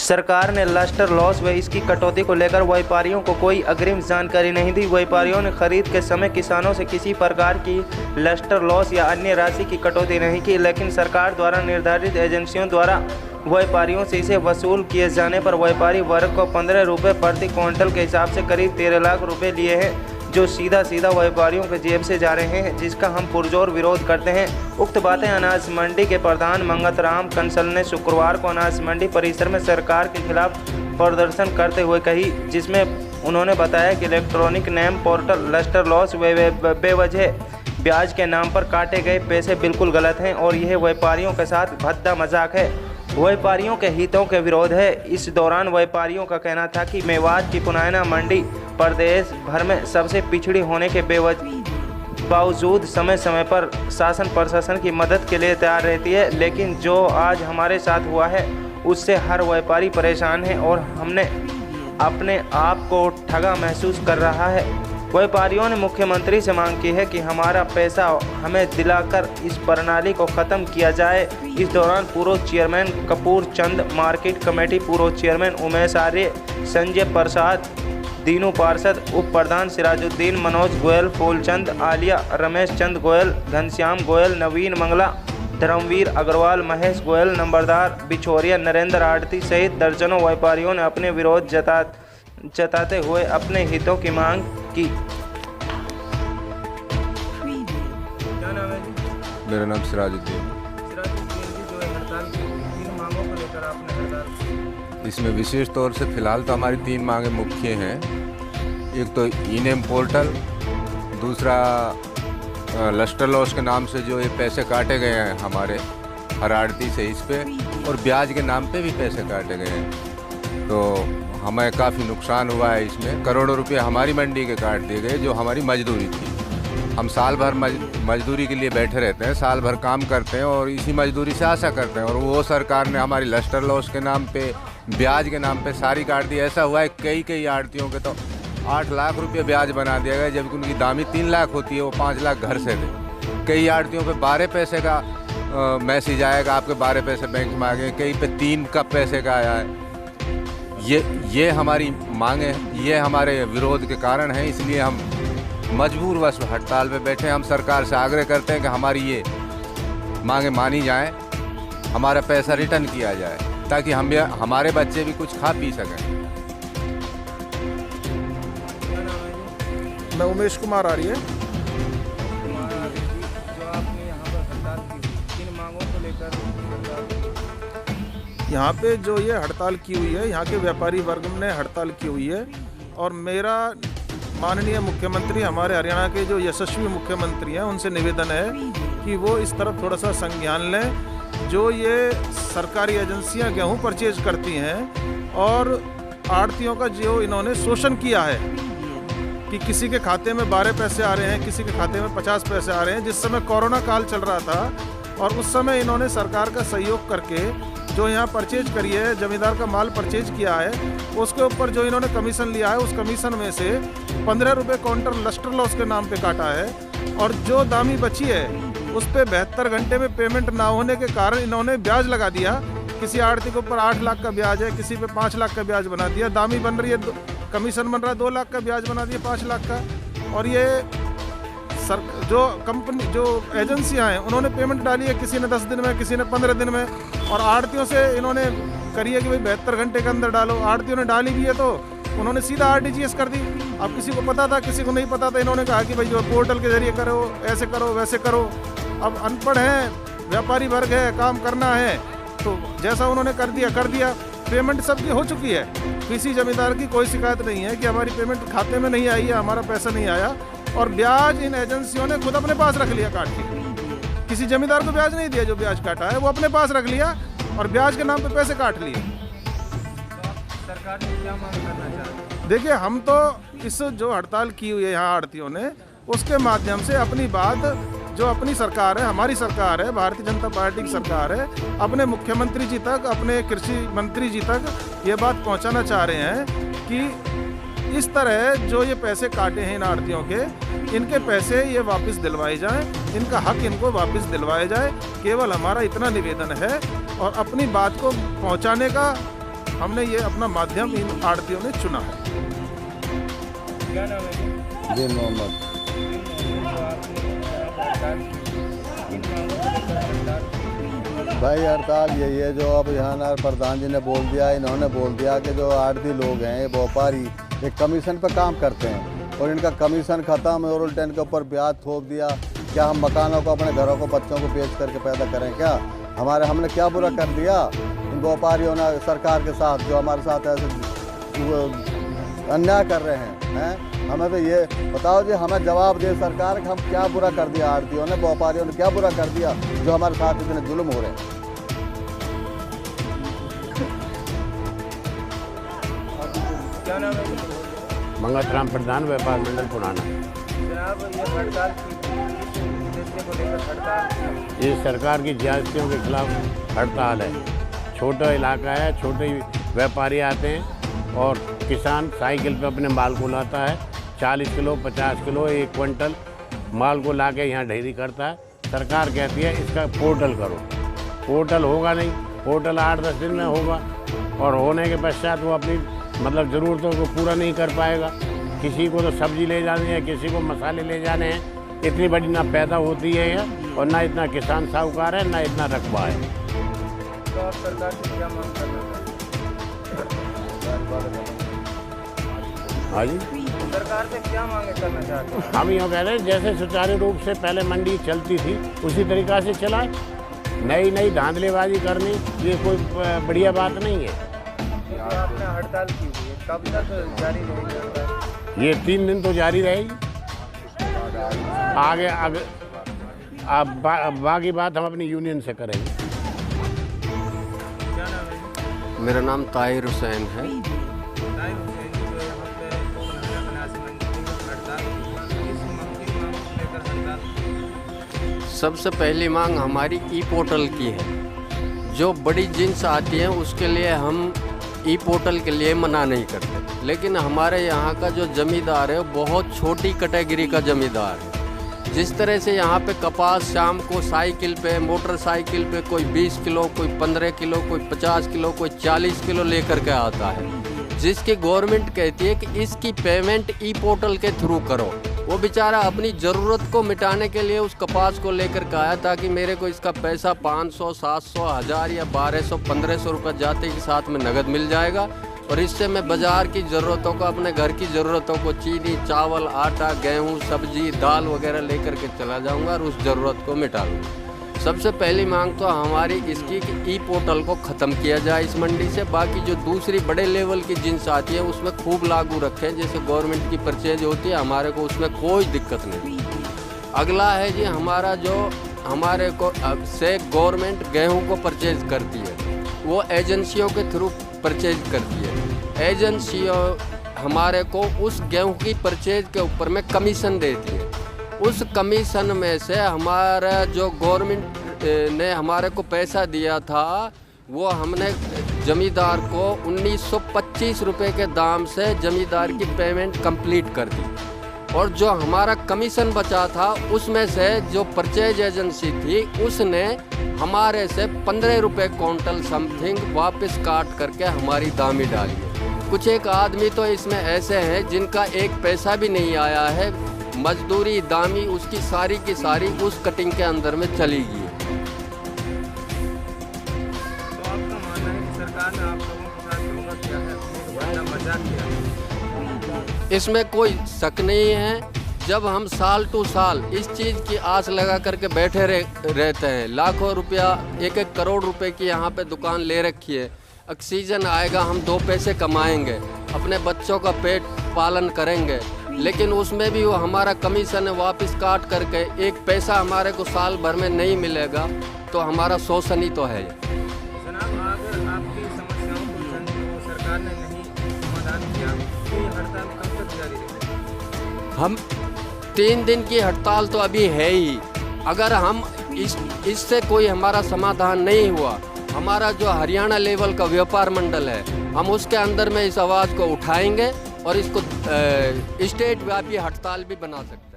सरकार ने lustre loss व इसकी कटौती को लेकर व्यापारियों को कोई अग्रिम जानकारी नहीं दी। व्यापारियों ने खरीद के समय किसानों से किसी प्रकार की लस्टर लॉस या अन्य राशि की कटौती नहीं की, लेकिन सरकार द्वारा निर्धारित एजेंसियों द्वारा व्यापारियों से इसे वसूल किए जाने पर व्यापारी वर्ग को 15 रुपये प्रति क्विंटल के हिसाब से करीब 13 लाख रुपये लिए हैं, जो सीधा व्यापारियों के जेब से जा रहे हैं, जिसका हम पुरजोर विरोध करते हैं। उक्त बातें अनाज मंडी के प्रधान मंगतराम कंसल ने शुक्रवार को अनाज मंडी परिसर में सरकार के खिलाफ प्रदर्शन करते हुए कही, जिसमें उन्होंने बताया कि इलेक्ट्रॉनिक नेम पोर्टल लस्टर लॉस बेवजह ब्याज के नाम पर काटे गए पैसे बिल्कुल गलत हैं और यह व्यापारियों के साथ भद्दा मजाक है, व्यापारियों के हितों के विरोध है। इस दौरान व्यापारियों का कहना था कि मेवात की पुनायना मंडी प्रदेश भर में सबसे पिछड़ी होने के बावजूद समय समय पर शासन प्रशासन की मदद के लिए तैयार रहती है, लेकिन जो आज हमारे साथ हुआ है उससे हर व्यापारी परेशान है और हमने अपने आप को ठगा महसूस कर रहा है। व्यापारियों ने मुख्यमंत्री से मांग की है कि हमारा पैसा हमें दिलाकर इस प्रणाली को ख़त्म किया जाए। इस दौरान पूर्व चेयरमैन कपूर चंद, मार्केट कमेटी पूर्व चेयरमैन उमेश आर्य, संजय प्रसाद, दीनू पार्षद, उप प्रधान सिराजुद्दीन, मनोज गोयल, फूलचंद आलिया, रमेश चंद गोयल, घनश्याम गोयल, नवीन मंगला, धर्मवीर अग्रवाल, महेश गोयल, नंबरदार बिछोरिया, नरेंद्र आड़ती सहित दर्जनों व्यापारियों ने अपने विरोध जताते हुए अपने हितों की मांग की। क्या नाम है जी? मेरा नाम सिराजुद्दीन। जो है हड़ताल की किन मांगों को लेकर आपने हड़ताल? इसमें विशेष तौर से फिलहाल तो हमारी 3 मांगें मुख्य हैं। एक तो ई-नेम पोर्टल, दूसरा लस्टर लॉस के नाम से जो ये पैसे काटे गए हैं हमारे हर आड़ती से इस पे, और ब्याज के नाम पे भी पैसे काटे गए हैं, तो हमें काफ़ी नुकसान हुआ है। इसमें करोड़ों रुपए हमारी मंडी के काट दिए गए जो हमारी मजदूरी थी। हम साल भर मजदूरी के लिए बैठे रहते हैं, साल भर काम करते हैं और इसी मजदूरी से आशा करते हैं, और वो सरकार ने हमारी लस्टर लॉस के नाम पे, ब्याज के नाम पे सारी काट दी। ऐसा हुआ है कई आड़तियों के तो 8 लाख रुपये ब्याज बना दिया गया, जबकि उनकी दामी 3 लाख होती है, वो 5 लाख घर से दे। कई आड़तियों पे 12 पैसे का मैसेज आएगा, आपके 12 पैसे बैंक में आ गए, कहीं पे 3 का पैसे का आया है। ये हमारी मांगे, ये हमारे विरोध के कारण है, इसलिए हम मजबूरवश हड़ताल पे बैठे हैं। हम सरकार से आग्रह करते हैं कि हमारी ये मांगे मानी जाएं, हमारा पैसा रिटर्न किया जाए, ताकि हमारे बच्चे भी कुछ खा पी सकें। मैं उमेश कुमार आर्य। जो आपने यहाँ पर हड़ताल की, किन मांगों को लेकर? यहाँ पे जो ये हड़ताल की हुई है, यहाँ के व्यापारी वर्ग ने हड़ताल की हुई है, और मेरा माननीय मुख्यमंत्री, हमारे हरियाणा के जो यशस्वी मुख्यमंत्री हैं, उनसे निवेदन है कि वो इस तरफ थोड़ा सा संज्ञान लें। जो ये सरकारी एजेंसियाँ गेहूँ परचेज करती हैं और आड़तियों का जो इन्होंने शोषण किया है कि किसी के खाते में 12 पैसे आ रहे हैं, किसी के खाते में 50 पैसे आ रहे हैं। जिस समय कोरोना काल चल रहा था और उस समय इन्होंने सरकार का सहयोग करके जो यहाँ परचेज करी है, जमींदार का माल परचेज किया है, उसके ऊपर जो इन्होंने कमीशन लिया है, उस कमीशन में से 15 रुपये काउंटर लस्टर लॉस के नाम पे काटा है, और जो दामी बची है उस पर 72 घंटे में पेमेंट ना होने के कारण इन्होंने ब्याज लगा दिया। किसी आड़ती के ऊपर 8 लाख का ब्याज है, किसी पे 5 लाख का ब्याज बना दिया। दामी बन रही है, कमीशन बन रहा है 2 लाख का, ब्याज बना दिया 5 लाख का। और ये जो कंपनी, जो एजेंसियां हैं, उन्होंने पेमेंट डाली है, किसी ने 10 दिन में, किसी ने 15 दिन में, और आड़तियों से इन्होंने करी है कि भाई 72 घंटे के अंदर डालो। आड़तियों ने डाली भी है तो उन्होंने सीधा RTGS कर दी। अब किसी को पता था, किसी को नहीं पता था, इन्होंने कहा कि भाई जो पोर्टल के जरिए करो, ऐसे करो, वैसे करो। अब अनपढ़ हैं, व्यापारी वर्ग है, काम करना है, तो जैसा उन्होंने कर दिया। पेमेंट सबकी हो चुकी है, किसी जमींदार की कोई शिकायत नहीं है कि हमारी पेमेंट खाते में नहीं आई है, हमारा पैसा नहीं आया। और ब्याज इन एजेंसियों ने खुद अपने पास रख लिया काट के। किसी जमींदार को ब्याज नहीं दिया, जो ब्याज काटा है वो अपने पास रख लिया और ब्याज के नाम पे पैसे काट लिए। सरकार से क्या मांग करना चाहते हैं? देखिए, हम तो इस जो हड़ताल की हुई है यहाँ आड़तियों ने, उसके माध्यम से अपनी बात, जो अपनी सरकार है, हमारी सरकार है, भारतीय जनता पार्टी की सरकार है, अपने मुख्यमंत्री जी तक, अपने कृषि मंत्री जी तक ये बात पहुँचाना चाह रहे हैं कि इस तरह जो ये पैसे काटे हैं इन आड़तियों के, इनके पैसे ये वापस दिलवाए जाएं, इनका हक इनको वापस दिलवाया जाए। केवल हमारा इतना निवेदन है, और अपनी बात को पहुंचाने का हमने ये अपना माध्यम इन आड़तियों ने चुना है। क्या नाम है? दिन मोहम्मद। भाई हड़ताल यही है जो अब यहाँ ना प्रधान जी ने बोल दिया, इन्होंने बोल दिया कि जो आड़ती लोग हैं ये व्यापारी एक कमीशन पर काम करते हैं और इनका कमीशन ख़त्म और उल्टे इनके ऊपर ब्याज थोप दिया। क्या हम मकानों को, अपने घरों को, बच्चों को बेच करके पैदा करें क्या? हमने क्या बुरा कर दिया इन व्यापारियों ने सरकार के साथ, जो हमारे साथ ऐसे अन्याय कर रहे हैं? हमें तो ये बताओ जी, हमें जवाब दे सरकार कि हम क्या बुरा कर दिया, आड़तियों ने, व्यापारियों ने क्या बुरा कर दिया जो हमारे साथ इतने जुल्म हो रहे हैं? क्या नाम है? मंगत प्रधान, व्यापार मंडल पुराना। जनाब, ये हड़ताल किस उद्देश्य को लेकर हड़ताल? ये सरकार की ज्यादतियों के खिलाफ हड़ताल है। छोटा इलाका है, छोटे व्यापारी आते हैं और किसान साइकिल पे अपने माल को लाता है। 40 किलो, 50 किलो, 1 क्विंटल माल को ला के यहाँ ढेरी करता है। सरकार कहती है इसका पोर्टल करो। पोर्टल होगा नहीं, पोर्टल 8-10 दिन में होगा और होने के पश्चात वो अपनी ज़रूरतों को पूरा नहीं कर पाएगा। किसी को तो सब्जी ले जानी है, किसी को मसाले ले जाने हैं। इतनी बड़ी ना पैदा होती है यहाँ और ना इतना किसान साहूकार है, ना इतना रकबा है। तो आप सरकार से क्या मांग करना हाँ जी, सरकार से क्या मांगे करना चाहते हैं? हम यूँ कह रहे हैं जैसे सुचारू रूप से पहले मंडी चलती थी उसी तरीक़ा से चलाए। नई धांधलेबाजी करनी ये कोई बढ़िया बात नहीं है। आपने हड़ताल की हुई है, कब तक जारी रहेगी? ये 3 दिन तो जारी रहेगी। आगे अब बाकी बात हम अपनी यूनियन से करेंगे। क्या नाम है? मेरा नाम ताहिर हुसैन है। ताहिर हुसैन जी, जो यहाँ पे बनारस मंडी में हड़ताल, किस मांग को लेकर हड़ताल? सबसे पहली मांग हमारी ई पोर्टल की है। जो बड़ी जिन्स आती हैं उसके लिए हम ई पोर्टल के लिए मना नहीं करते, लेकिन हमारे यहाँ का जो जमींदार है वो बहुत छोटी कैटेगरी का जमींदार है। जिस तरह से यहाँ पे कपास शाम को साइकिल पे, मोटरसाइकिल पे कोई 20 किलो, कोई 15 किलो, कोई 50 किलो, कोई 40 किलो लेकर के आता है, जिसकी गवर्नमेंट कहती है कि इसकी पेमेंट ई पोर्टल के थ्रू करो। वो बेचारा अपनी ज़रूरत को मिटाने के लिए उस कपास को लेकर के आया ताकि मेरे को इसका पैसा 500, 700, 1000 या 1200, 1500 रुपये जाते के साथ में नगद मिल जाएगा और इससे मैं बाज़ार की ज़रूरतों को, अपने घर की ज़रूरतों को, चीनी, चावल, आटा, गेहूँ, सब्जी, दाल वगैरह लेकर के चला जाऊँगा और उस ज़रूरत को मिटा लूँगा। सबसे पहली मांग तो हमारी इसकी कि ई पोर्टल को ख़त्म किया जाए इस मंडी से। बाकी जो दूसरी बड़े लेवल की जिन्स आती है उसमें खूब लागू रखें, जैसे गवर्नमेंट की परचेज होती है, हमारे को उसमें कोई दिक्कत नहीं। अगला है जी, हमारा जो हमारे को से गवर्नमेंट गेहूं को परचेज करती है, वो एजेंसियों के थ्रू परचेज करती है। एजेंसियों हमारे को उस गेहूं की परचेज के ऊपर में कमीशन देती है। उस कमीशन में से हमारा जो गवर्नमेंट ने हमारे को पैसा दिया था वो हमने जमींदार को 1925 रुपये के दाम से जमींदार की पेमेंट कंप्लीट कर दी और जो हमारा कमीशन बचा था उसमें से जो परचेज एजेंसी थी उसने हमारे से 15 रुपये क्विंटल समथिंग वापस काट करके हमारी दामी डाली है। कुछ एक आदमी तो इसमें ऐसे हैं जिनका एक पैसा भी नहीं आया है, मजदूरी दामी उसकी सारी की सारी उस कटिंग के अंदर में चली गई। तो आपका मानना है कि सरकार ने आप लोगों के साथ धोखा किया है, बड़ा मजाक किया है? इसमें कोई शक नहीं है। जब हम साल टू साल इस चीज़ की आस लगा करके बैठे रहते हैं, लाखों रुपया, 1-1 करोड़ रुपए की यहाँ पे दुकान ले रखी है, ऑक्सीजन आएगा, हम 2 पैसे कमाएंगे, अपने बच्चों का पेट पालन करेंगे, लेकिन उसमें भी वो हमारा कमीशन वापस काट करके 1 पैसा हमारे को साल भर में नहीं मिलेगा, तो हमारा शोषण ही तो है। जनाब, अगर आपकी समस्याओं को सरकार ने नहीं समाधान किया तो ये हड़ताल कब तक जारी रहेगी? हम 3 दिन की हड़ताल तो अभी है ही। अगर हम इससे कोई हमारा समाधान नहीं हुआ, हमारा जो हरियाणा लेवल का व्यापार मंडल है, हम उसके अंदर में इस आवाज़ को उठाएंगे और इसको स्टेट व्यापी हड़ताल भी बना सकते हैं।